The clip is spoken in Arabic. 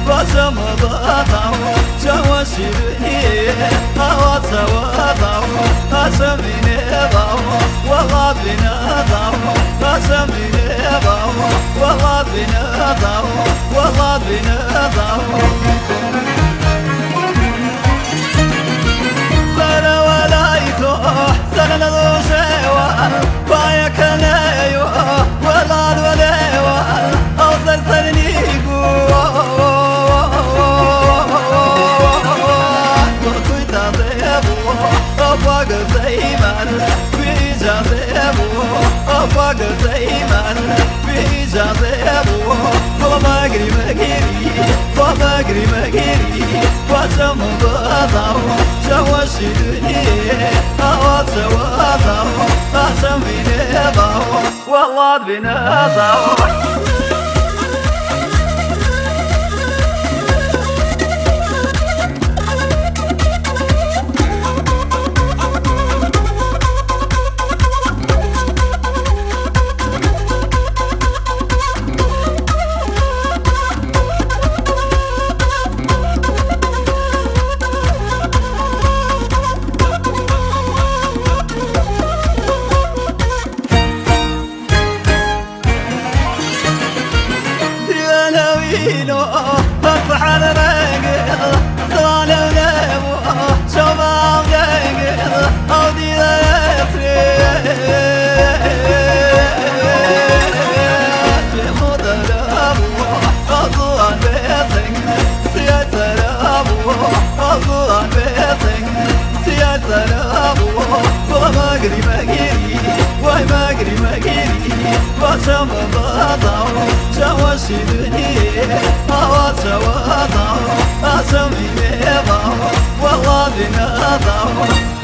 بسم بطاو جواشيني هوات وضاو اسميني ضاو والله بنا ضاو اسميني ضاو والله بنا ضاو والله بنا ضاو سنة ولا يتوح سنة ذو شيوان بايك نايو والله الوليوان اوصل سني أبغى زيمان بيجازيبو أبغى زيمان بيجازيبو فما أجري مجري فما أجري مجري واسم بضاو جواشيني أوات وضاو أسميني ضاو والله بنا ضاو برفح على راقد ظالم لابو شباب راقد أودي يسري جمود لابو أضوان بيسن سياسة لابو أضوان بيسن سياسة لابو وما أجري مجري وما أجري مجري بشم بضاو جواشيني أوات وضاو أسميني ضاو والله بنا ضاو